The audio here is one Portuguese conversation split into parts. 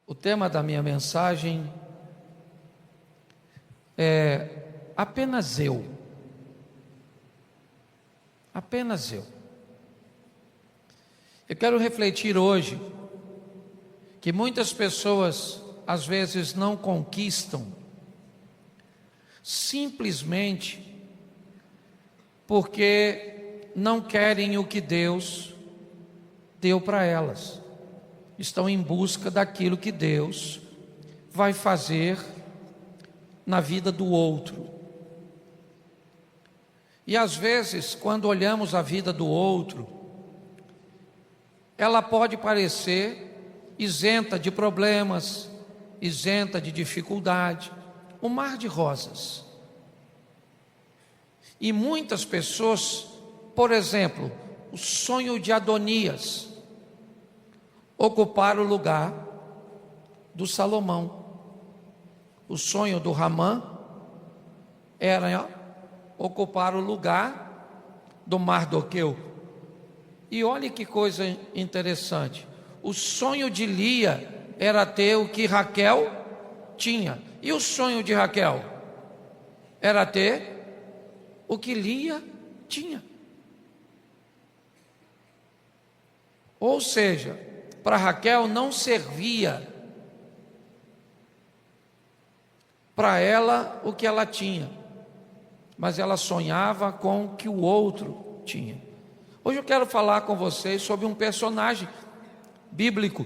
O tema da minha mensagem é apenas eu. Apenas eu. Eu quero refletir hoje que muitas pessoas às vezes não conquistam simplesmente porque não querem o que Deus deu para elas. Estão em busca daquilo que Deus vai fazer na vida do outro. E às vezes, quando olhamos a vida do outro, ela pode parecer isenta de problemas, isenta de dificuldade, um mar de rosas. E muitas pessoas, por exemplo, o sonho de Adonias, ocupar o lugar do Salomão. O sonho do Ramã era ocupar o lugar do Mardoqueu. E olha que coisa interessante, o sonho de Lia era ter o que Raquel tinha. E o sonho de Raquel era ter o que Lia tinha. Ou seja, para Raquel não servia para ela o que ela tinha, mas ela sonhava com o que o outro tinha. Hoje eu quero falar com vocês sobre um personagem bíblico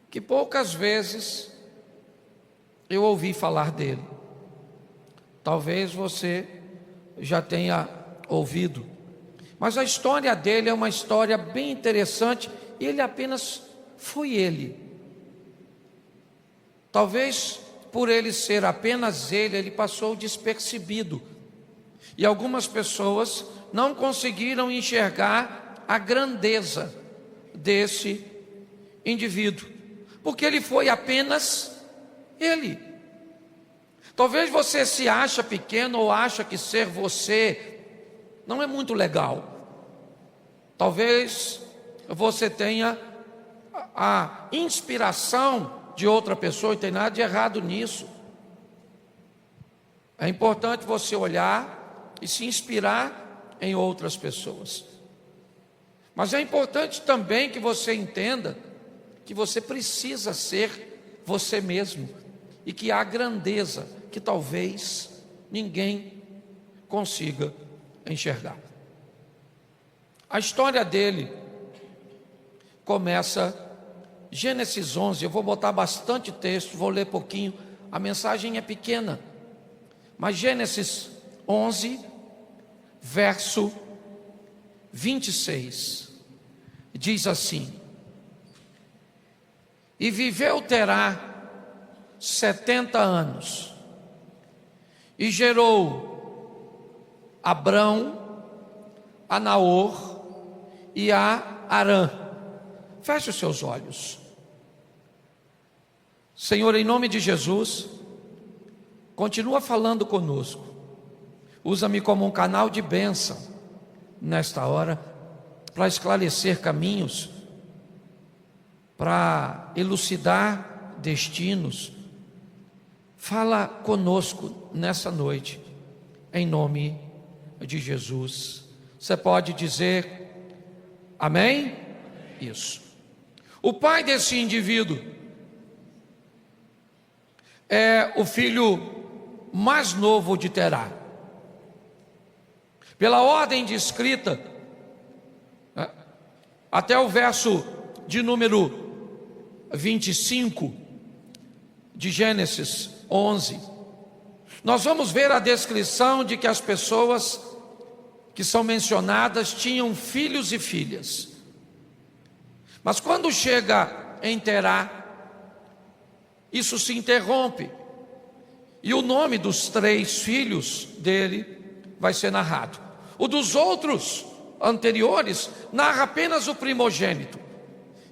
que poucas vezes eu ouvi falar dele. Talvez você já tenha ouvido, mas a história dele é uma história bem interessante. E ele apenas foi ele. Talvez por ele ser apenas ele passou despercebido. E algumas pessoas não conseguiram enxergar a grandeza desse indivíduo, porque ele foi apenas ele. Talvez você se acha pequeno ou acha que ser você não é muito legal. Talvez você tenha a inspiração de outra pessoa, e tem nada de errado nisso. É importante você olhar e se inspirar em outras pessoas. Mas é importante também que você entenda que você precisa ser você mesmo, e que há grandeza que talvez ninguém consiga enxergar. A história dele começa Gênesis 11, eu vou botar bastante texto, vou ler pouquinho, a mensagem é pequena, mas Gênesis 11, verso 26, diz assim: e viveu Terá 70 anos, e gerou Abrão, a Naor e a Harã. Feche os seus olhos. Senhor, em nome de Jesus, continua falando conosco. Usa-me como um canal de bênção nesta hora, para esclarecer caminhos, para elucidar destinos. Fala conosco nessa noite, em nome de Jesus. Você pode dizer amém? Isso. O pai desse indivíduo é o filho mais novo de Terá. Pela ordem de escrita, até o verso de número 25 de Gênesis 11, nós vamos ver a descrição de que as pessoas que são mencionadas tinham filhos e filhas. Mas quando chega em Terá, isso se interrompe, e o nome dos 3 filhos dele vai ser narrado. O dos outros anteriores narra apenas o primogênito.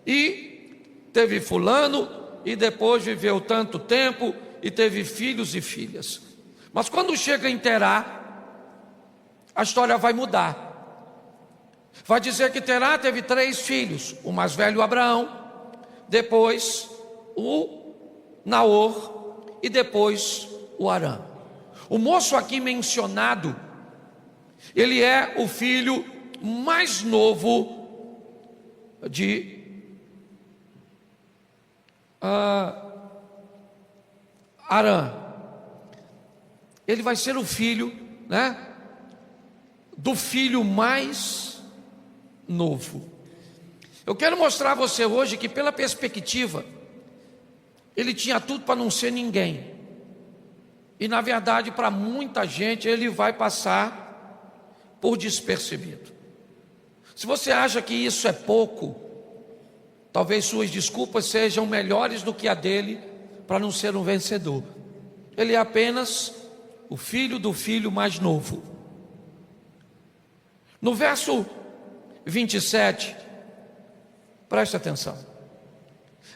E teve fulano, e depois viveu tanto tempo, e teve filhos e filhas. Mas quando chega em Terá, a história vai mudar. Vai dizer que Terá teve 3 filhos, o mais velho Abraão, depois o Naor e depois o Arã. O moço aqui mencionado, ele é o filho mais novo de Arã. Ele vai ser o filho, do filho mais novo. Eu quero mostrar a você hoje que, pela perspectiva, ele tinha tudo para não ser ninguém. E na verdade, para muita gente, ele vai passar por despercebido. Se você acha que isso é pouco, talvez suas desculpas sejam melhores do que a dele para não ser um vencedor. Ele é apenas o filho do filho mais novo. No verso 27, preste atenção.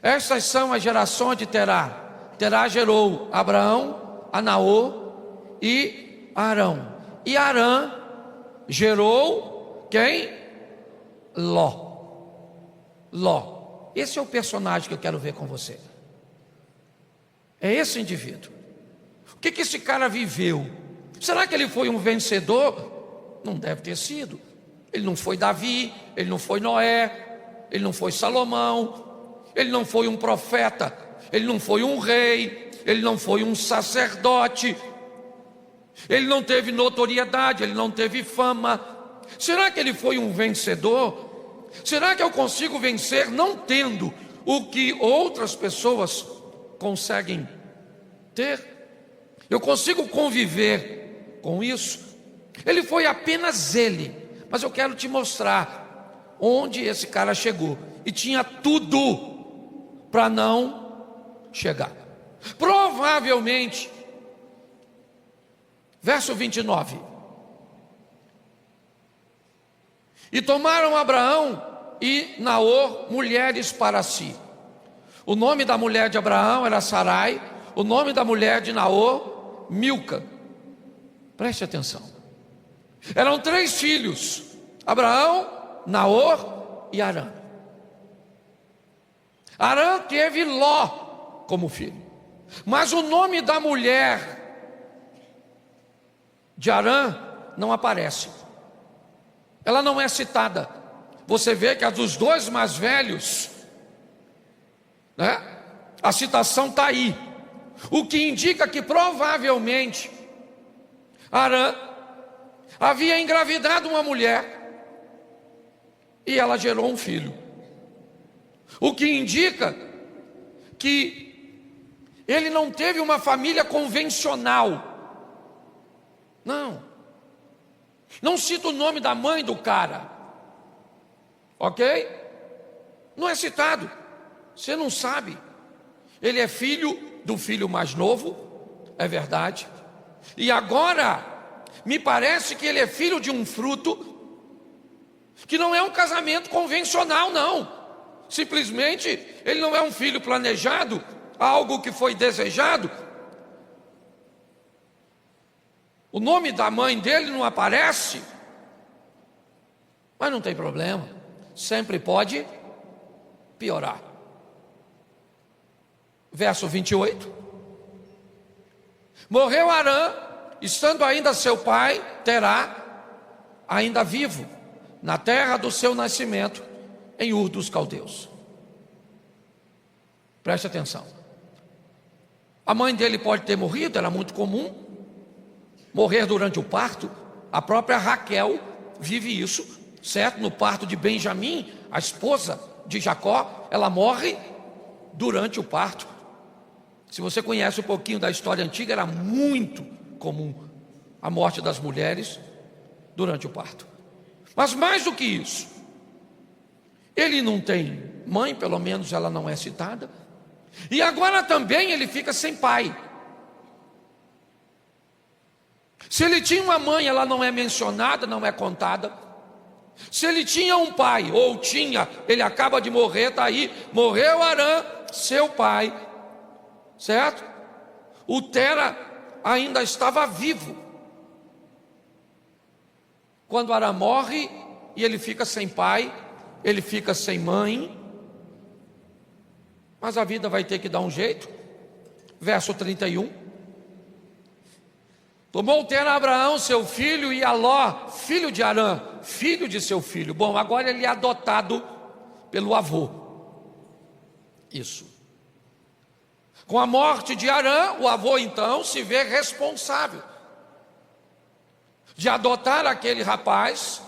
Estas são as gerações de Terá. Terá gerou Abraão, a Naor e Arão. E Arã gerou quem? Ló. Esse é o personagem que eu quero ver com você. É esse indivíduo. O que esse cara viveu? Será que ele foi um vencedor? Não deve ter sido. Ele não foi Davi, ele não foi Noé, ele não foi Salomão, ele não foi um profeta, ele não foi um rei, ele não foi um sacerdote, ele não teve notoriedade, ele não teve fama. Será que ele foi um vencedor? Será que eu consigo vencer não tendo o que outras pessoas conseguem ter? Eu consigo conviver com isso? Ele foi apenas ele, mas eu quero te mostrar onde esse cara chegou. E tinha tudo para não chegar. Provavelmente, verso 29. E tomaram Abraão e Naor mulheres para si. O nome da mulher de Abraão era Sarai, o nome da mulher de Naor, Milca. Preste atenção. Eram 3 filhos: Abraão, Naor e Arã. Arã teve Ló como filho, mas o nome da mulher de Arã não aparece. Ela não é citada. Você vê que a dos 2 mais velhos, a citação está aí, o que indica que provavelmente Arã havia engravidado uma mulher e ela gerou um filho, o que indica que ele não teve uma família convencional. Não cita o nome da mãe do cara, ok? Não é citado, você não sabe. Ele é filho do filho mais novo, é verdade. E agora, me parece que ele é filho de um fruto que não é um casamento convencional, não. Simplesmente, ele não é um filho planejado, algo que foi desejado. O nome da mãe dele não aparece, mas não tem problema, sempre pode piorar. Verso 28. Morreu Arã, estando ainda seu pai, Terá, ainda vivo, na terra do seu nascimento, em Ur dos Caldeus. Preste atenção. A mãe dele pode ter morrido, era muito comum morrer durante o parto. A própria Raquel vive isso, certo? No parto de Benjamim, a esposa de Jacó, ela morre durante o parto. Se você conhece um pouquinho da história antiga, era muito comum a morte das mulheres durante o parto. Mas mais do que isso, ele não tem mãe, pelo menos ela não é citada, e agora também ele fica sem pai. Se ele tinha uma mãe, ela não é mencionada, não é contada. Se ele tinha um pai, ou tinha, ele acaba de morrer, está aí, morreu Arã, seu pai, certo? O Tera ainda estava vivo quando Arã morre, e ele fica sem pai, ele fica sem mãe. mas a vida vai ter que dar um jeito. Verso 31. Tomou Tera Abraão, seu filho, e a Ló, filho de Harã, filho de seu filho. Bom, agora ele é adotado pelo avô. Isso. Com a morte de Harã, o avô então se vê responsável de adotar aquele rapaz,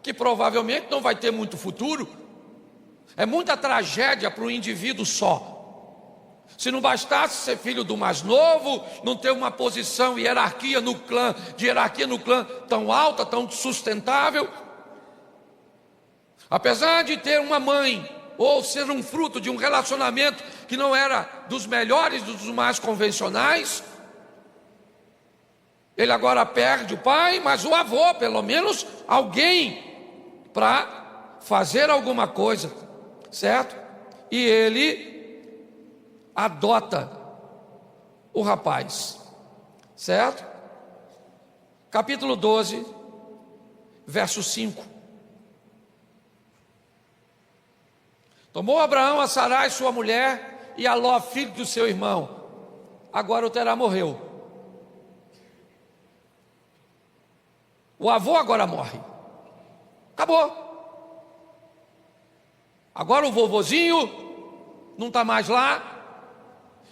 que provavelmente não vai ter muito futuro. É muita tragédia para o indivíduo só. Se não bastasse ser filho do mais novo, não ter uma posição e hierarquia no clã tão alta, tão sustentável. Apesar de ter uma mãe, ou ser um fruto de um relacionamento que não era dos melhores, dos mais convencionais, ele agora perde o pai, mas o avô, pelo menos alguém para fazer alguma coisa, certo? E ele adota o rapaz, certo? Capítulo 12, verso 5. Tomou Abraão a Sarai, sua mulher, e a Ló, filho do seu irmão. Agora o Terá morreu. O avô agora morre. Acabou. Agora o vovozinho não está mais lá.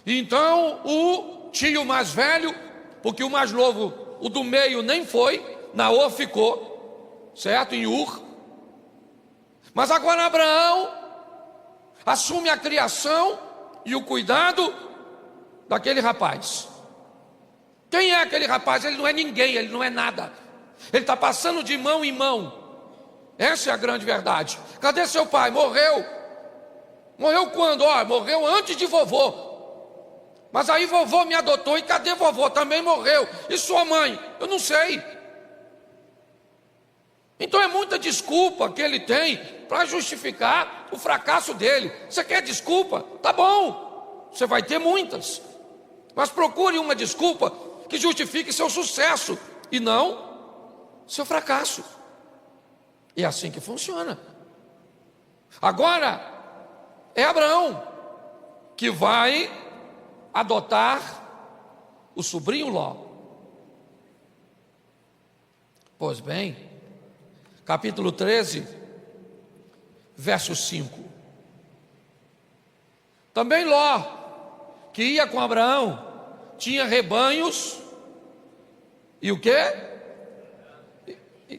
Então o tio mais velho, porque o mais novo, o do meio nem foi, Naor ficou, certo? Em Ur. Mas agora Abraão assume a criação e o cuidado daquele rapaz. Quem é aquele rapaz? Ele não é ninguém, ele não é nada. Ele está passando de mão em mão. Essa é a grande verdade. Cadê seu pai? Morreu. Morreu quando? Morreu antes de vovô. Mas aí vovô me adotou, e cadê vovô? Também morreu. E sua mãe? Eu não sei. Então é muita desculpa que ele tem para justificar o fracasso dele. Você quer desculpa? Tá bom, você vai ter muitas. Mas procure uma desculpa que justifique seu sucesso e não seu fracasso. É assim que funciona. Agora é Abraão que vai adotar o sobrinho Ló. Pois bem, capítulo 13, verso 5. Também Ló, que ia com Abraão, tinha rebanhos. E o quê?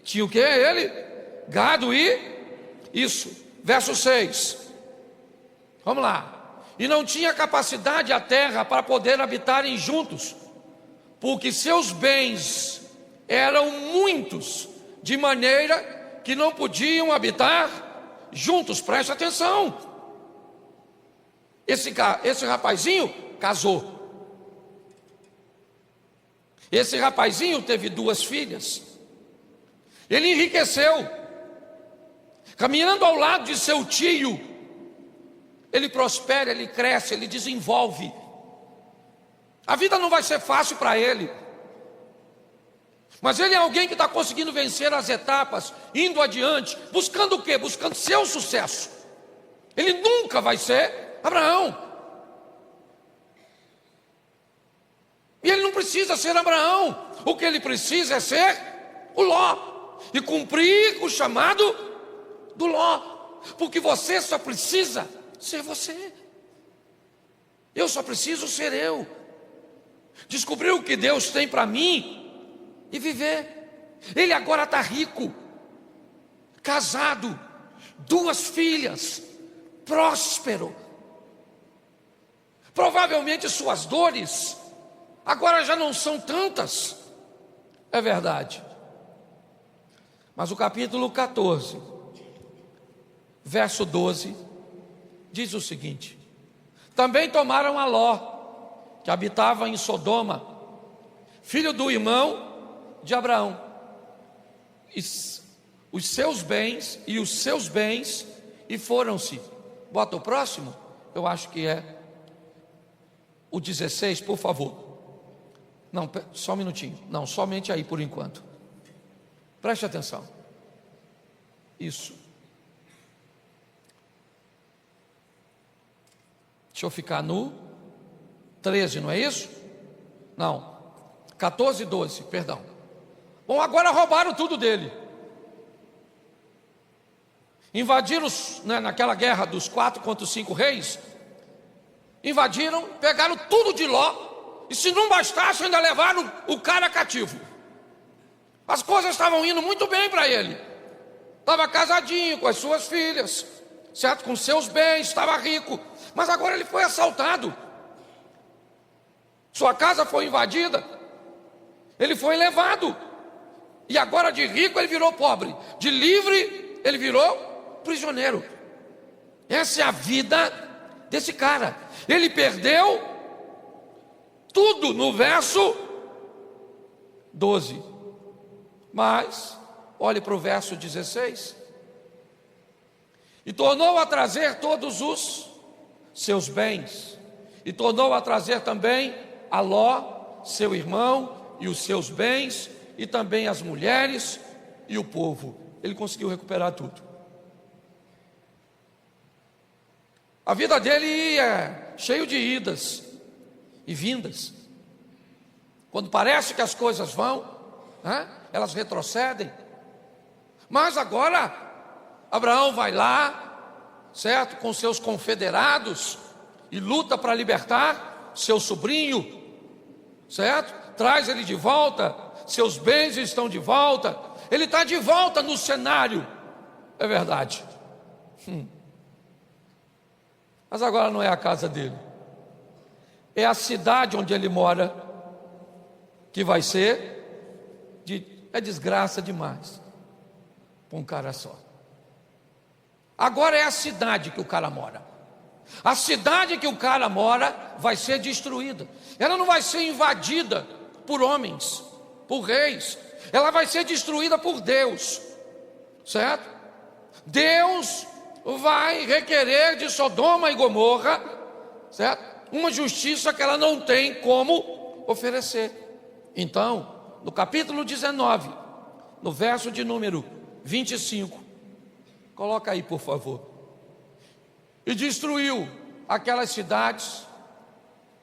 Tinha o quê? Ele? Gado e? Isso, verso 6. Vamos lá. E não tinha capacidade a terra para poder habitarem juntos, porque seus bens eram muitos, de maneira que não podiam habitar juntos. Preste atenção. Esse rapazinho casou. Esse rapazinho teve 2 filhas. Ele enriqueceu. Caminhando ao lado de seu tio, ele prospera, ele cresce, ele desenvolve. A vida não vai ser fácil para ele. Mas ele é alguém que está conseguindo vencer as etapas, indo adiante, buscando o quê? Buscando seu sucesso. Ele nunca vai ser Abraão. E ele não precisa ser Abraão. O que ele precisa é ser o Ló. E cumprir o chamado do Ló. Porque você só precisa ser você. Eu só preciso ser eu. Descobrir o que Deus tem para mim e viver. Ele agora está rico, casado, 2 filhas, próspero. Provavelmente suas dores agora já não são tantas. É verdade. Mas o capítulo 14, verso 12, diz o seguinte: também tomaram a Ló, que habitava em Sodoma, filho do irmão de Abraão, os seus bens, e foram-se. Bota o próximo, eu acho que é o 16, por favor. Não, só um minutinho. Não, somente aí por enquanto. Preste atenção. Isso. Deixa eu ficar no 13, não é isso? Não, 14 e 12, perdão. Bom, agora roubaram tudo dele. Invadiram, né, naquela guerra dos 4 contra os 5 reis. Invadiram, pegaram tudo de Ló. E se não bastasse, ainda levaram o cara cativo. As coisas estavam indo muito bem para ele. Estava casadinho com as suas filhas, certo? Com seus bens, estava rico. Mas agora ele foi assaltado. Sua casa foi invadida. Ele foi levado. E agora de rico ele virou pobre. De livre ele virou prisioneiro. Essa é a vida desse cara. Ele perdeu tudo no verso 12. Mas, olhe para o verso 16. E tornou a trazer todos os seus bens. E tornou a trazer também a Ló, seu irmão, e os seus bens, e também as mulheres e o povo. Ele conseguiu recuperar tudo. A vida dele ia cheio de idas e vindas. Quando parece que as coisas vão, elas retrocedem. Mas agora Abraão vai lá, certo, com seus confederados, e luta para libertar seu sobrinho, certo? Traz ele de volta, seus bens estão de volta, ele está de volta no cenário, é verdade. Mas agora não é a casa dele, é a cidade onde ele mora, que vai ser é desgraça demais para um cara só. Agora é a cidade que o cara mora. A cidade que o cara mora vai ser destruída. Ela não vai ser invadida por homens, por reis. Ela vai ser destruída por Deus, certo? Deus vai requerer de Sodoma e Gomorra, certo? Uma justiça que ela não tem como oferecer. Então, no capítulo 19, no verso de número 25, coloca aí por favor. E destruiu aquelas cidades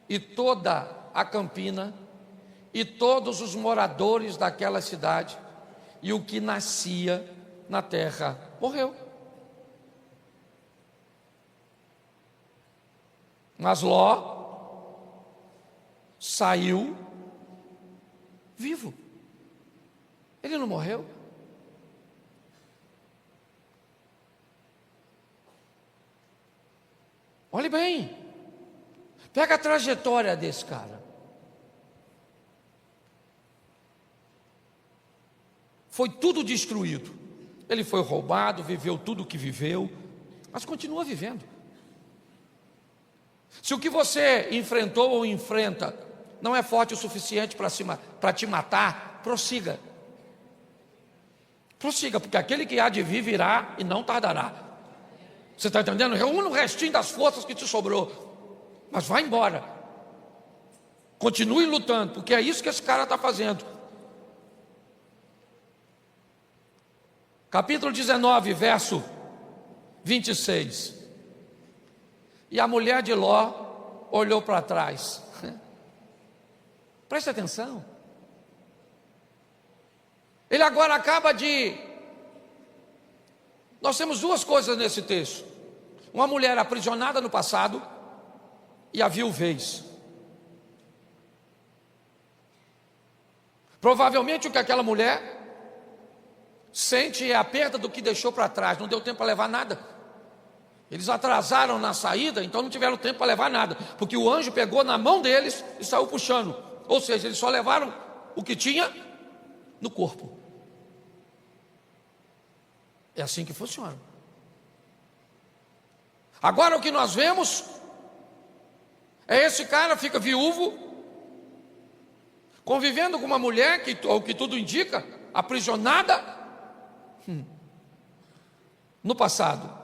e toda a campina e todos os moradores daquela cidade, e o que nascia na terra morreu. Mas Ló saiu vivo. Ele não morreu. Olhe bem, pega a trajetória desse cara. Foi tudo destruído. Ele foi roubado, viveu tudo o que viveu, mas continua vivendo. Se o que você enfrentou ou enfrenta não é forte o suficiente para te matar, prossiga. Prossiga, porque aquele que há de vir virá e não tardará. Você está entendendo? Reúna o restinho das forças que te sobrou, mas vai embora. Continue lutando, porque é isso que esse cara está fazendo. Capítulo 19, verso 26. E a mulher de Ló olhou para trás. Preste atenção. Ele agora acaba de... Nós temos duas coisas nesse texto: uma mulher aprisionada no passado e a viuvez. Provavelmente o que aquela mulher sente é a perda do que deixou para trás. Não deu tempo para levar nada. Eles atrasaram na saída, então não tiveram tempo para levar nada, porque o anjo pegou na mão deles e saiu puxando. Ou seja, eles só levaram o que tinha no corpo. É assim que funciona. Agora o que nós vemos é esse cara fica viúvo, convivendo com uma mulher que, ao que tudo indica, aprisionada no passado.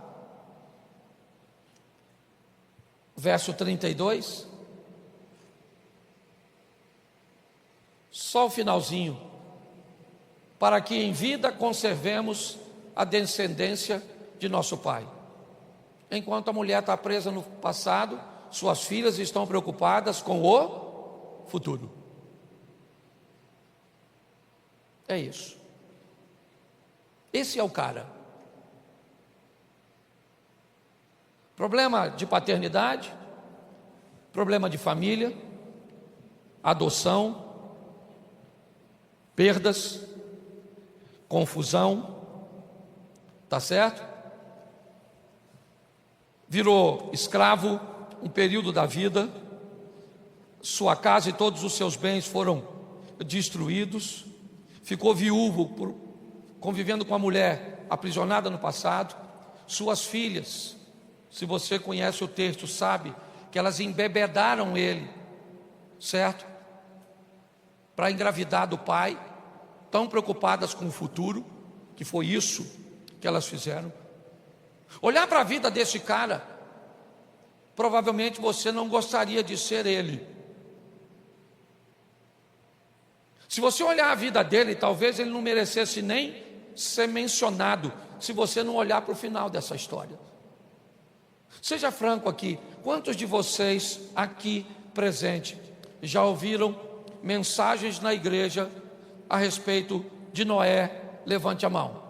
Verso 32. Só o finalzinho. Para que em vida conservemos a descendência de nosso pai. Enquanto a mulher está presa no passado, suas filhas estão preocupadas com o futuro. É isso. Esse é o cara. Problema de paternidade, problema de família, adoção, perdas, confusão, tá certo? Virou escravo um período da vida, sua casa e todos os seus bens foram destruídos, ficou viúvo convivendo com a mulher aprisionada no passado, suas filhas, se você conhece o texto, sabe que elas embebedaram ele, certo? Para engravidar do pai, tão preocupadas com o futuro, que foi isso que elas fizeram. Olhar para a vida desse cara, provavelmente você não gostaria de ser ele. Se você olhar a vida dele, talvez ele não merecesse nem ser mencionado, se você não olhar para o final dessa história. Seja franco aqui, quantos de vocês aqui presentes já ouviram mensagens na igreja a respeito de Noé? Levante a mão.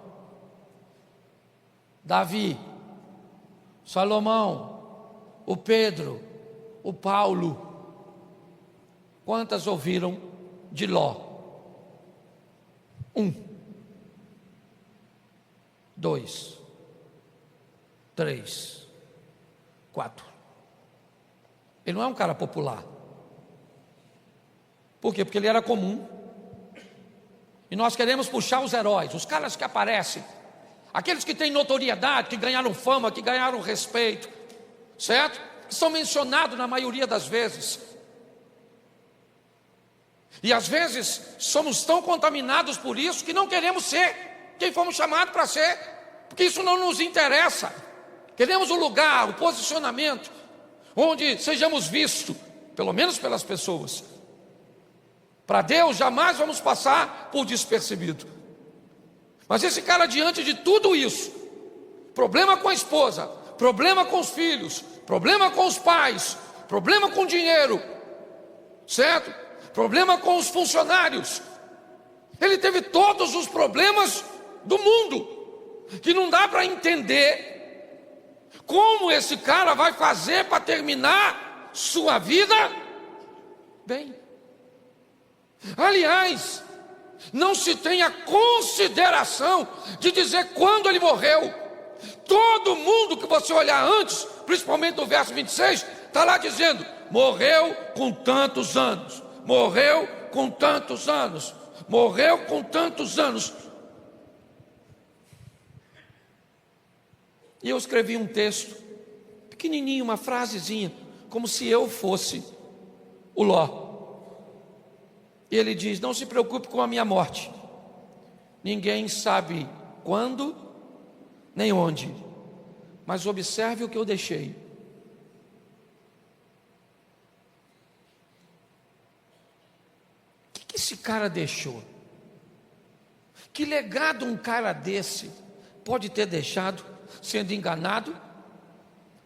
Davi, Salomão, o Pedro, o Paulo. Quantas ouviram de Ló? 1, 2, 3, 4. Ele não é um cara popular. Por quê? Porque ele era comum. E nós queremos puxar os heróis, os caras que aparecem, aqueles que têm notoriedade, que ganharam fama, que ganharam respeito, certo? Que são mencionados na maioria das vezes. E às vezes somos tão contaminados por isso que não queremos ser quem fomos chamados para ser, porque isso não nos interessa. Queremos o lugar, o posicionamento, onde sejamos vistos, pelo menos pelas pessoas. Para Deus jamais vamos passar por despercebido. Mas esse cara, diante de tudo isso, problema com a esposa, problema com os filhos, problema com os pais, problema com o dinheiro, certo? Problema com os funcionários. Ele teve todos os problemas do mundo, que não dá para entender como esse cara vai fazer para terminar sua vida bem. Aliás, não se tem a consideração de dizer quando ele morreu. Todo mundo que você olhar antes, principalmente no verso 26, está lá dizendo: morreu com tantos anos, morreu com tantos anos, morreu com tantos anos. E eu escrevi um texto pequenininho, uma frasezinha, como se eu fosse o Ló. E ele diz: não se preocupe com a minha morte. Ninguém sabe quando, nem onde, mas observe o que eu deixei. O que esse cara deixou? Que legado um cara desse pode ter deixado, sendo enganado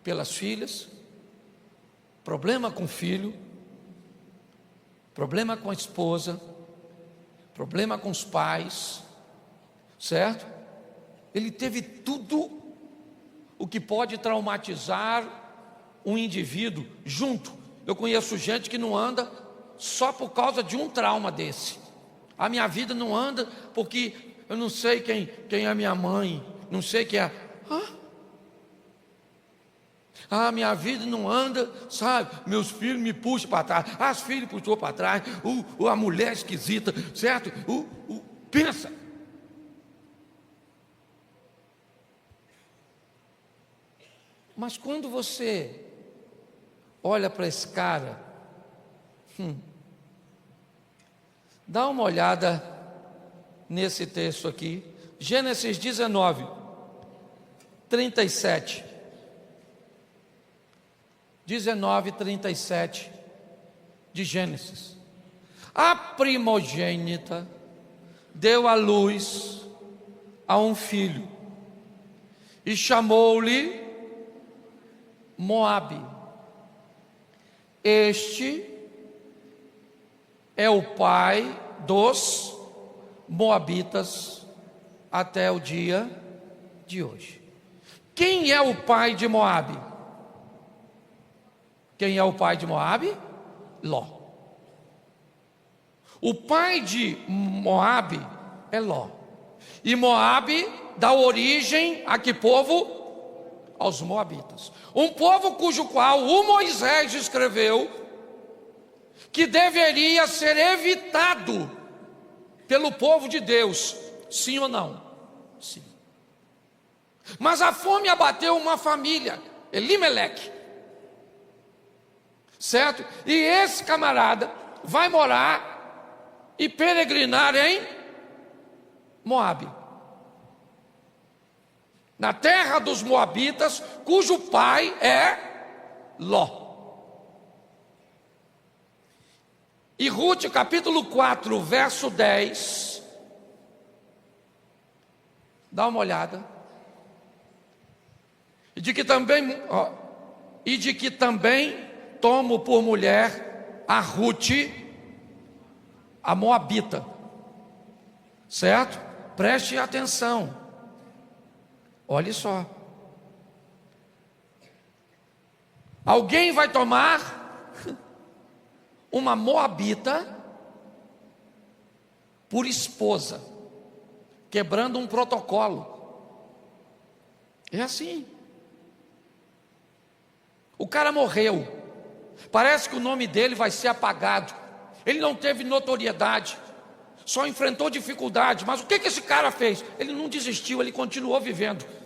pelas filhas, problema com o filho, problema com a esposa, problema com os pais, certo? Ele teve tudo o que pode traumatizar um indivíduo junto. Eu conheço gente que não anda só por causa de um trauma desse. A minha vida não anda porque eu não sei quem é minha mãe, não sei quem é. Minha vida não anda, sabe? Meus filhos me puxam para trás, as filhas puxou para trás, a mulher esquisita, certo? Pensa. Mas quando você olha para esse cara, dá uma olhada nesse texto aqui, Gênesis 19, 37. 19:37 de Gênesis. A primogênita deu à luz a um filho e chamou-lhe Moabe, Este é o pai dos moabitas até o dia de hoje. Quem é o pai de Moabe? Quem é o pai de Moabe? Ló. O pai de Moabe é Ló. E Moabe dá origem a que povo? Aos moabitas. Um povo cujo qual o Moisés escreveu que deveria ser evitado pelo povo de Deus. Sim ou não? Sim. Mas a fome abateu uma família, Elimeleque, certo? E esse camarada vai morar e peregrinar em Moabe, na terra dos moabitas, cujo pai é Ló. E Ruth, capítulo 4, verso 10, dá uma olhada. E de que também tomo por mulher a Ruth, a moabita, certo? Preste atenção. Olhe só. Alguém vai tomar uma moabita por esposa, quebrando um protocolo. É assim. O cara morreu. Parece que o nome dele vai ser apagado. Ele não teve notoriedade, só enfrentou dificuldade. Mas o que esse cara fez? Ele não desistiu, ele continuou vivendo.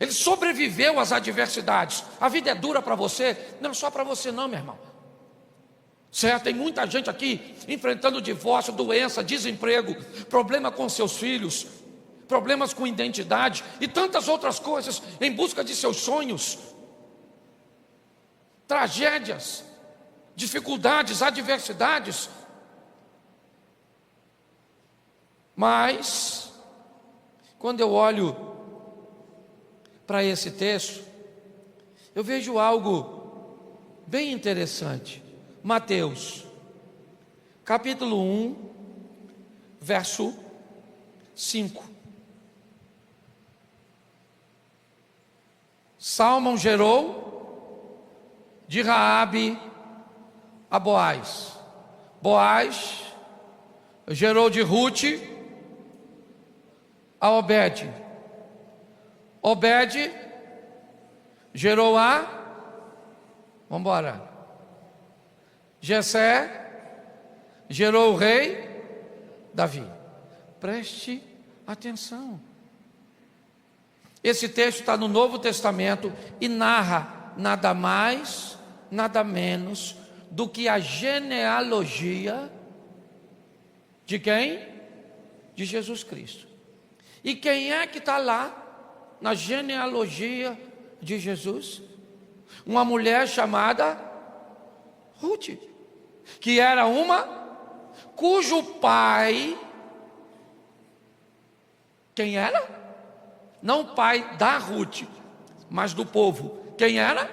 Ele sobreviveu às adversidades. A vida é dura para você? Não só para você não, meu irmão. Certo? Tem muita gente aqui enfrentando divórcio, doença, desemprego, problema com seus filhos, problemas com identidade e tantas outras coisas em busca de seus sonhos. Tragédias, dificuldades, adversidades. Mas, quando eu olho para esse texto, eu vejo algo bem interessante. Mateus, capítulo 1, verso 5. Salmão gerou de Raabe a Boaz. Boaz gerou de Ruth a Obed. Obed gerou a, vamos embora, Jessé gerou o rei Davi. Preste atenção. Esse texto está no Novo Testamento e narra nada mais, nada menos do que a genealogia de quem? De Jesus Cristo. E quem é que está lá na genealogia de Jesus? Uma mulher chamada Ruth, que era cujo pai, quem era? Não pai da Ruth, mas do povo. Quem era?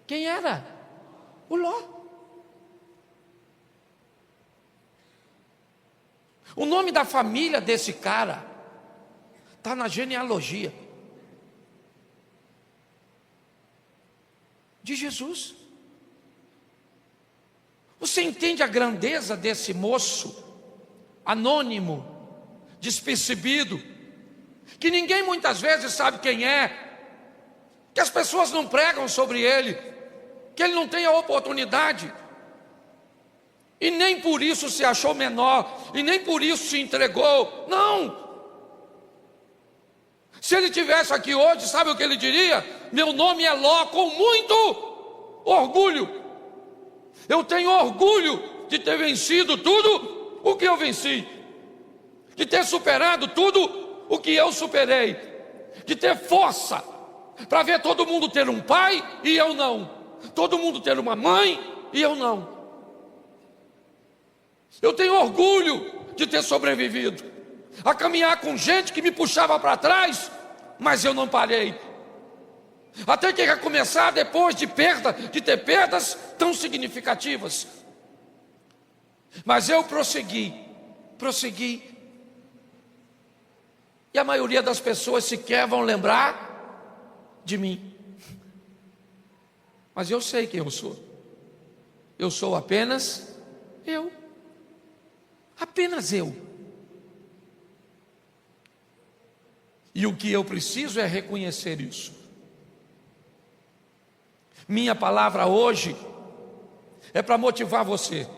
Quem era? O Ló. O nome da família desse cara está na genealogia de Jesus. Você entende a grandeza desse moço anônimo, despercebido, que ninguém muitas vezes sabe quem é, que as pessoas não pregam sobre ele, que ele não tem a oportunidade, e nem por isso se achou menor, e nem por isso se entregou. Não! Se ele estivesse aqui hoje, sabe o que ele diria? Meu nome é Ló, com muito orgulho. Eu tenho orgulho de ter vencido tudo o que eu venci, de ter superado tudo o que eu superei, de ter força para ver todo mundo ter um pai e eu não, todo mundo ter uma mãe e eu não. Eu tenho orgulho de ter sobrevivido a caminhar com gente que me puxava para trás, mas eu não parei. Até que recomeçar depois de ter perdas tão significativas. Mas eu prossegui. E a maioria das pessoas sequer vão lembrar de mim. Mas eu sei quem eu sou. Eu sou apenas eu. Apenas eu. E o que eu preciso é reconhecer isso. Minha palavra hoje é para motivar você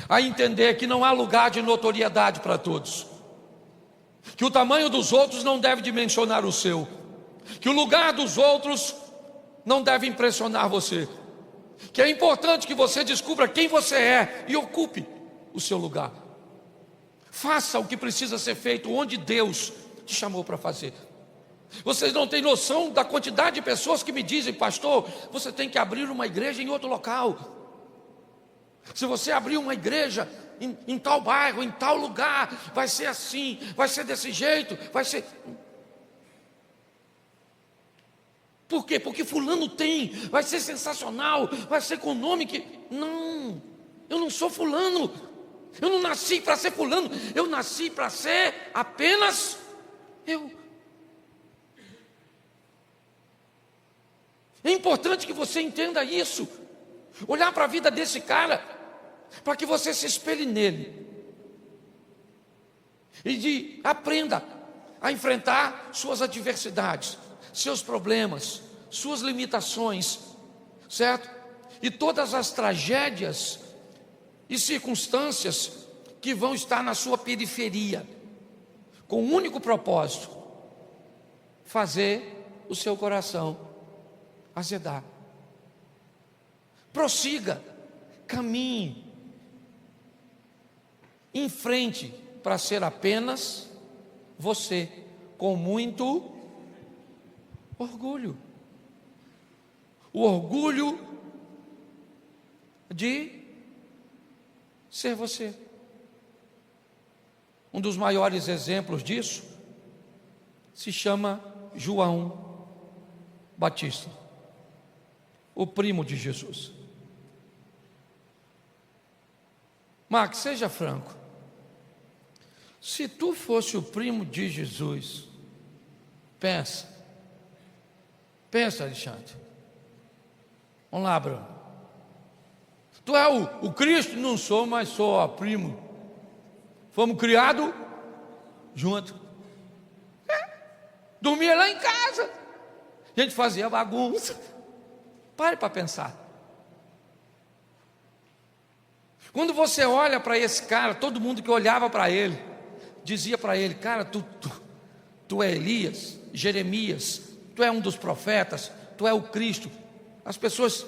a entender que não há lugar de notoriedade para todos, que o tamanho dos outros não deve dimensionar o seu, que o lugar dos outros não deve impressionar você, que é importante que você descubra quem você é e ocupe o seu lugar. Faça o que precisa ser feito onde Deus te chamou para fazer. Vocês não têm noção da quantidade de pessoas que me dizem: pastor, você tem que abrir uma igreja em outro local. Se você abrir uma igreja em tal bairro, em tal lugar, vai ser assim, vai ser desse jeito, vai ser... Por quê? Porque fulano tem, vai ser sensacional, vai ser com o nome que... Não, eu não sou fulano, eu não nasci para ser fulano, eu nasci para ser apenas eu. É importante que você entenda isso. Olhar para a vida desse cara, para que você se espelhe nele e aprenda a enfrentar suas adversidades, seus problemas, suas limitações, certo? E todas as tragédias e circunstâncias que vão estar na sua periferia, com um único propósito: fazer o seu coração azedar. Prossiga, caminhe em frente para ser apenas você, com muito orgulho. O orgulho de ser você. Um dos maiores exemplos disso se chama João Batista, o primo de Jesus. Max, seja franco. Se tu fosse o primo de Jesus, pensa, Alexandre. Vamos lá, Bruno. Tu é o Cristo? Não sou, mas sou a primo. Fomos criados juntos. Dormia lá em casa. A gente fazia bagunça. Pare para pensar. Quando você olha para esse cara, todo mundo que olhava para ele, dizia para ele: cara, tu é Elias, Jeremias, tu é um dos profetas, tu é o Cristo. As pessoas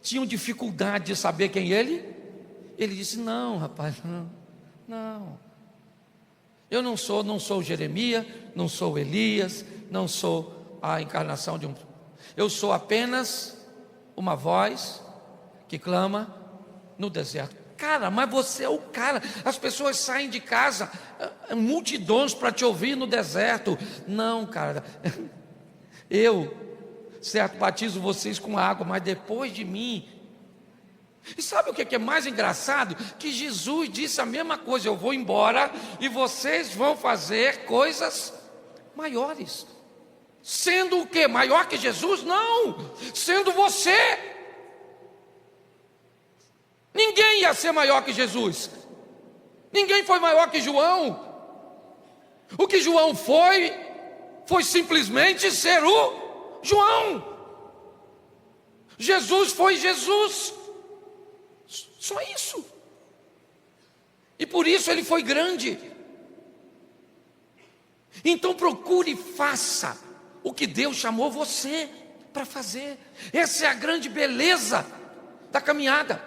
tinham dificuldade de saber quem ele. Ele disse: não, rapaz, não. Eu não sou Jeremias, não sou Elias, não sou a encarnação de um. Eu sou apenas uma voz que clama no deserto. Cara, mas você é o cara. As pessoas saem de casa, multidões para te ouvir no deserto. Não, cara. Eu, certo, batizo vocês com água, mas depois de mim. E sabe o que é mais engraçado? Que Jesus disse a mesma coisa: eu vou embora e vocês vão fazer coisas maiores. Sendo o quê? Maior que Jesus? Não, sendo você. Ninguém ia ser maior que Jesus. Ninguém foi maior que João. O que João foi simplesmente ser o João. Jesus foi Jesus. Só isso. E por isso ele foi grande. Então procure e faça o que Deus chamou você para fazer. Essa é a grande beleza da caminhada.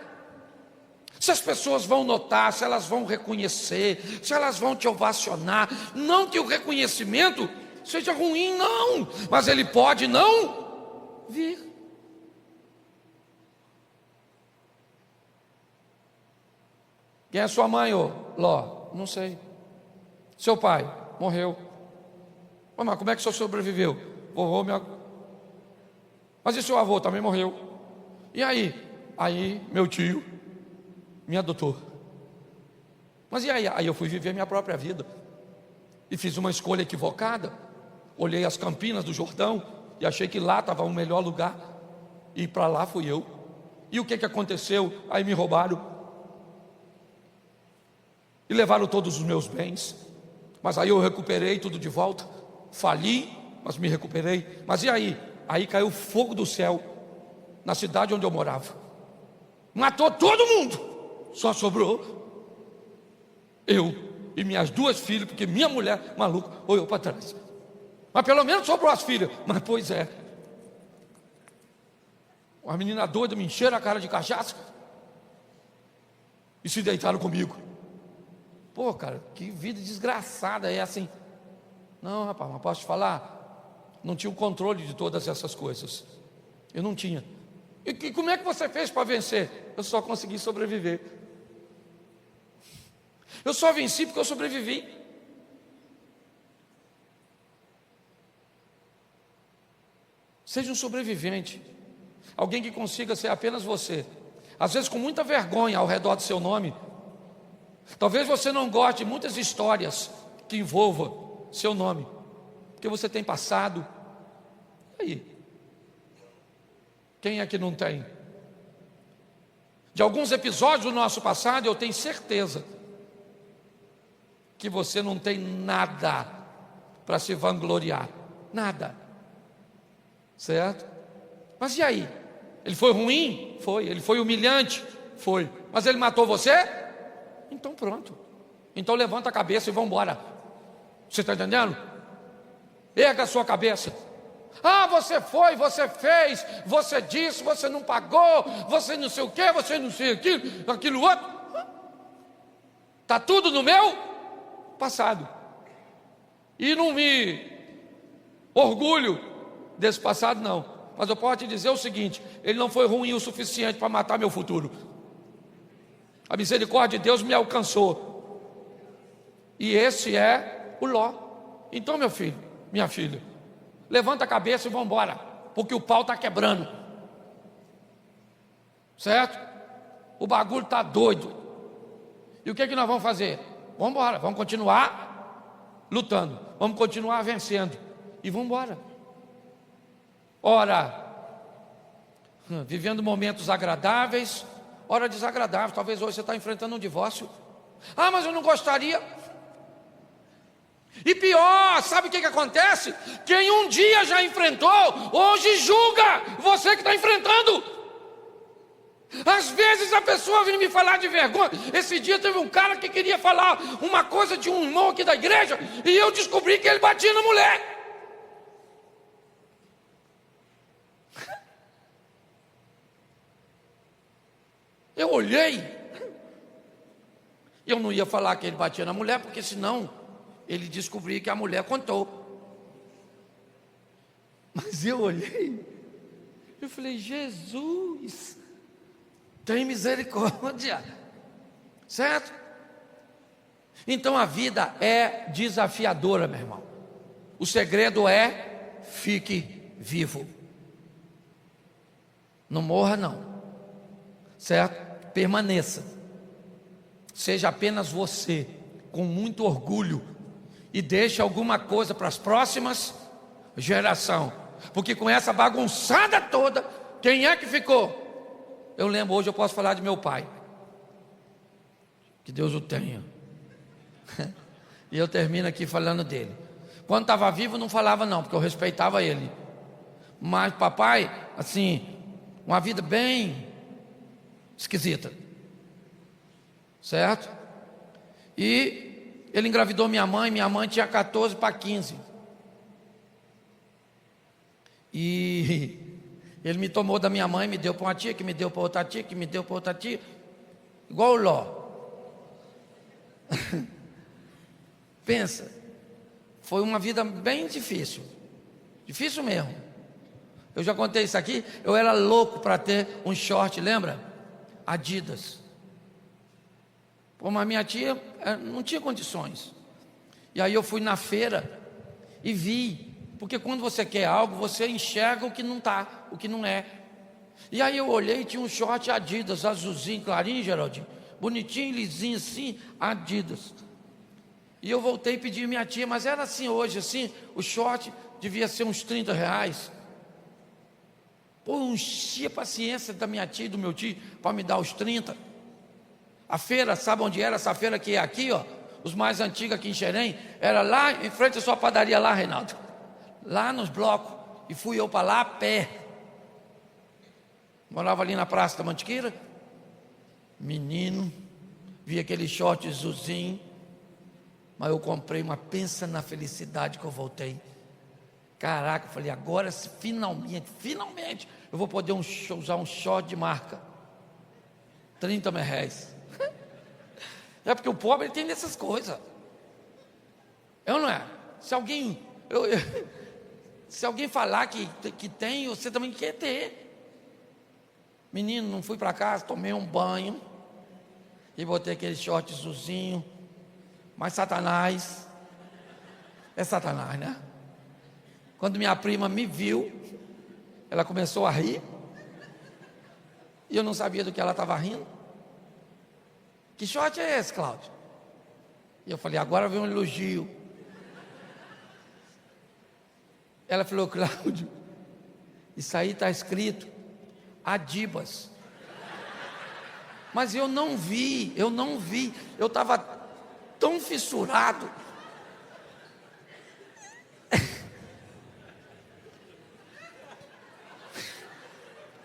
Se as pessoas vão notar, se elas vão reconhecer, se elas vão te ovacionar, não que o reconhecimento seja ruim, não, mas ele pode não vir. Quem é sua mãe, ô Ló? Não sei. Seu pai morreu. Mas como é que o senhor sobreviveu? Vovô me... Mas e seu avô também morreu? E aí? Aí meu tio me adotou. Mas e aí? Aí eu fui viver minha própria vida. E fiz uma escolha equivocada. Olhei as Campinas do Jordão e achei que lá estava o melhor lugar. E para lá fui eu. E o que aconteceu? Aí me roubaram. E levaram todos os meus bens. Mas aí eu recuperei tudo de volta. Fali, mas me recuperei. Mas e aí? Aí caiu fogo do céu na cidade onde eu morava. Matou todo mundo. Só sobrou eu e minhas 2 filhas, porque minha mulher, maluca, olhou para trás. Mas pelo menos sobrou as filhas. Mas pois é, uma menina doida me encheram a cara de cachaça e se deitaram comigo. Pô, cara, que vida desgraçada é assim. Não, rapaz, mas posso te falar? Não tinha o controle de todas essas coisas. Eu não tinha. E como é que você fez para vencer? Eu só consegui sobreviver. Eu só venci porque eu sobrevivi. Seja um sobrevivente. Alguém que consiga ser apenas você. Às vezes com muita vergonha ao redor do seu nome. Talvez você não goste de muitas histórias que envolvam seu nome, porque você tem passado. E aí? Quem é que não tem? De alguns episódios do nosso passado, eu tenho certeza que você não tem nada para se vangloriar. Nada. Certo? Mas e aí? Ele foi ruim? Foi. Ele foi humilhante? Foi. Mas ele matou você? Então pronto. Então levanta a cabeça e vamos embora. Você está entendendo? Erga a sua cabeça. Ah, você foi, você fez, você disse, você não pagou, você não sei o que, você não sei aquilo outro. Está tudo no meu passado. E não me orgulho desse passado, não. Mas eu posso te dizer o seguinte: ele não foi ruim o suficiente para matar meu futuro. A misericórdia de Deus me alcançou. E esse é o Ló. Então, meu filho, minha filha, levanta a cabeça e vamos embora, porque o pau está quebrando. Certo? O bagulho está doido. E o que nós vamos fazer? Vamos embora, vamos continuar lutando, vamos continuar vencendo. E vamos embora. Ora, vivendo momentos agradáveis, ora desagradáveis. Talvez hoje você está enfrentando um divórcio. Ah, mas eu não gostaria. E pior, sabe o que acontece? Quem um dia já enfrentou, hoje julga você que está enfrentando. Às vezes a pessoa vem me falar de vergonha. Esse dia teve um cara que queria falar uma coisa de um irmão aqui da igreja, e eu descobri que ele batia na mulher. Eu olhei. Eu não ia falar que ele batia na mulher, porque senão ele descobria que a mulher contou. Mas eu olhei, eu falei: Jesus, tem misericórdia. Certo? Então a vida é desafiadora, meu irmão. O segredo é: fique vivo. Não morra, não. Certo? Permaneça. Seja apenas você, com muito orgulho, e deixe alguma coisa para as próximas gerações. Porque com essa bagunçada toda, quem é que ficou? Eu lembro, hoje eu posso falar de meu pai, que Deus o tenha. E eu termino aqui falando dele. Quando estava vivo não falava não, porque eu respeitava ele. Mas papai, assim, uma vida bem esquisita. Certo? E ele engravidou minha mãe tinha 14 para 15. E ele me tomou da minha mãe, me deu para uma tia, que me deu para outra tia, que me deu para outra tia, igual o Ló. Pensa, foi uma vida bem difícil. Difícil mesmo. Eu já contei isso aqui. Eu era louco para ter um short, lembra? Adidas. Pô, mas minha tia não tinha condições. E aí eu fui na feira e vi Porque quando você quer algo, você enxerga o que não está, o que não é. E aí eu olhei, tinha um short Adidas, azulzinho, clarinho, Geraldinho, bonitinho, lisinho assim, Adidas. E eu voltei e pedi minha tia, mas era assim hoje, assim, o short devia ser uns R$ 30. Pô, eu enchi a paciência da minha tia e do meu tio para me dar os 30. A feira, sabe onde era essa feira que é aqui, ó? Os mais antigos aqui em Xerém, era lá em frente à sua padaria lá, Reinaldo. Lá nos blocos. E fui eu para lá a pé. Morava ali na Praça da Mantiqueira. Menino, vi aquele short azulzinho. Mas eu comprei uma, pensa na felicidade que eu voltei. Caraca, eu falei, agora finalmente, eu vou poder usar um short de marca. R$ 30. É porque o pobre tem dessas coisas. Eu não é? Se alguém falar que tem, você também quer ter. Menino, não fui para casa, tomei um banho e botei aquele short azulzinho. Mas Satanás, é Satanás, né? Quando minha prima me viu, ela começou a rir, e eu não sabia do que ela estava rindo. Que short é esse, Cláudio? E eu falei, agora vem um elogio. Ela falou, Cláudio, isso aí está escrito Adibas. Mas eu não vi, eu estava tão fissurado.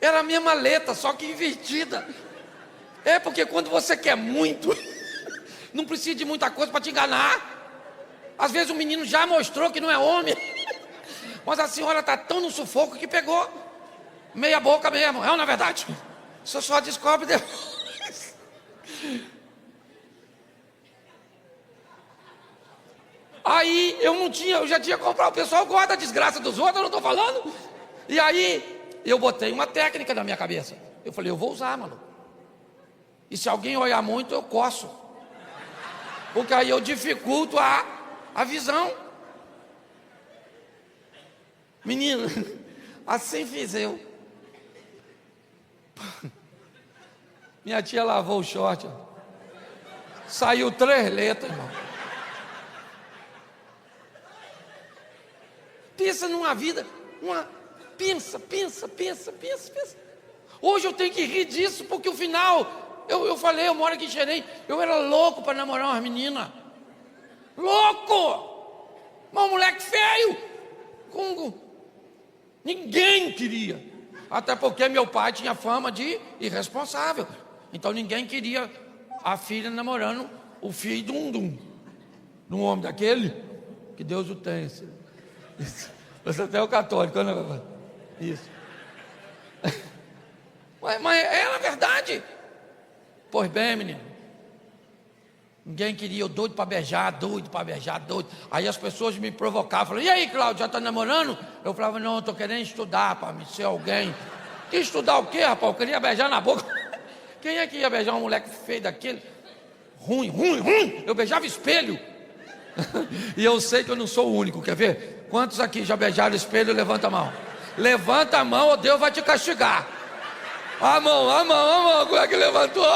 Era a mesma letra, só que invertida. É porque quando você quer muito, não precisa de muita coisa para te enganar. Às vezes o menino já mostrou que não é homem, mas a senhora está tão no sufoco que pegou meia boca mesmo. É ou não é verdade? Você só descobre depois. Aí eu já tinha comprado. O pessoal gosta da desgraça dos outros, eu não estou falando. E aí eu botei uma técnica na minha cabeça. Eu falei, eu vou usar, mano. E se alguém olhar muito, eu coço. Porque aí eu dificulto a visão. Menino, assim fiz eu. Minha tia lavou o short. Saiu 3 letras, irmão. Pensa numa vida, pensa. Hoje eu tenho que rir disso, porque o final, eu falei, eu moro aqui em Xerém, eu era louco para namorar uma menina. Louco! Mas um moleque feio. Ninguém queria. Até porque meu pai tinha fama de irresponsável. Então ninguém queria a filha namorando o filho de um homem daquele, que Deus o tenha. Você até é o católico, né? Isso. Mas é a verdade. Pois bem, menino. Ninguém queria, eu doido para beijar, doido. Aí as pessoas me provocavam, falavam, e aí, Cláudio, já está namorando? Eu falava, não, eu estou querendo estudar para me ser alguém. Que estudar o quê, rapaz? Eu queria beijar na boca. Quem é que ia beijar um moleque feio daquele? Ruim. Eu beijava espelho. E eu sei que eu não sou o único, quer ver? Quantos aqui já beijaram espelho? Levanta a mão. Levanta a mão ou Deus vai te castigar. A mão, como é que levantou?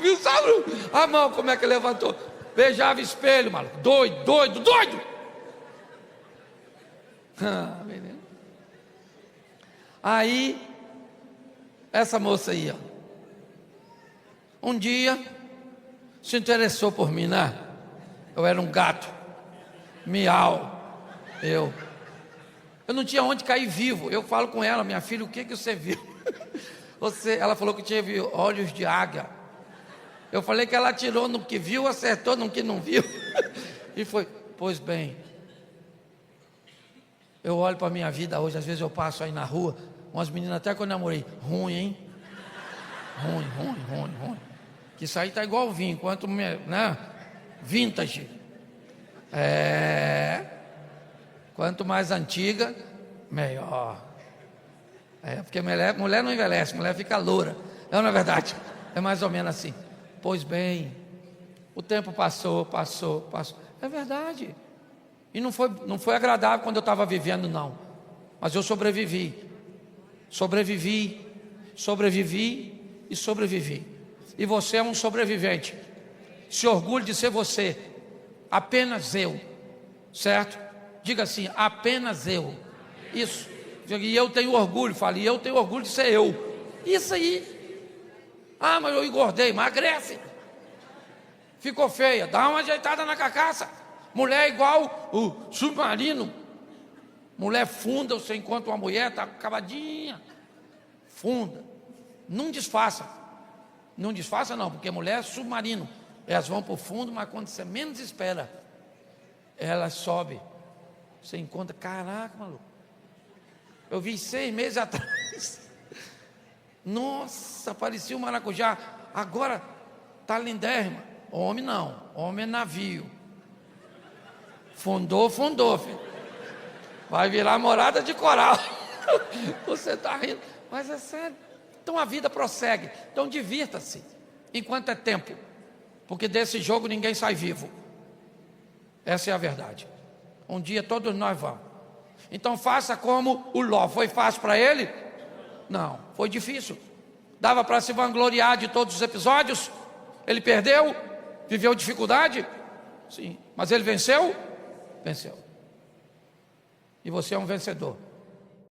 Viu, Saulo? A mão, como é que levantou? Beijava espelho, maluco. Doido. Menino. Aí, essa moça aí, ó. Um dia, se interessou por mim, né? Eu era um gato. Miau. Eu não tinha onde cair vivo. Eu falo com ela, minha filha, o que você viu? Ela falou que tinha olhos de águia. Eu falei que ela atirou no que viu, acertou no que não viu. E foi, pois bem. Eu olho para a minha vida hoje, às vezes eu passo aí na rua, umas meninas até que eu namorei, ruim, hein? Ruim. Que isso aí tá igual vinho, quanto, né? Vintage. Quanto mais antiga, melhor. Porque mulher não envelhece, mulher fica loura. Não é verdade? É mais ou menos assim. Pois bem, o tempo passou. É verdade. E não foi agradável quando eu estava vivendo, não. Mas eu sobrevivi. Sobrevivi e sobrevivi. E você é um sobrevivente. Se orgulhe de ser você. Apenas eu. Certo? Diga assim, apenas eu. Isso. E eu tenho orgulho. Fale, eu tenho orgulho de ser eu. Isso aí. Ah, mas eu engordei. Emagrece. Ficou feia. Dá uma ajeitada na carcaça. Mulher é igual o submarino. Mulher funda, você encontra uma mulher, está acabadinha. Funda. Não disfarça. Não disfarça não, porque mulher é submarino. Elas vão para o fundo, mas quando você menos espera, elas sobem. Você encontra, caraca, maluco. Eu vi 6 meses atrás. Nossa, parecia um maracujá. Agora está lindérrima. Homem não, homem é navio. Fundou, filho. Vai virar morada de coral. Você está rindo, mas é sério. Então a vida prossegue. Então divirta-se enquanto é tempo, porque desse jogo ninguém sai vivo. Essa é a verdade. Um dia todos nós vamos. Então faça como o Ló. Foi fácil para ele? Não, foi difícil. Dava para se vangloriar de todos os episódios? Ele perdeu? Viveu dificuldade? Sim. Mas ele venceu? Venceu. E você é um vencedor.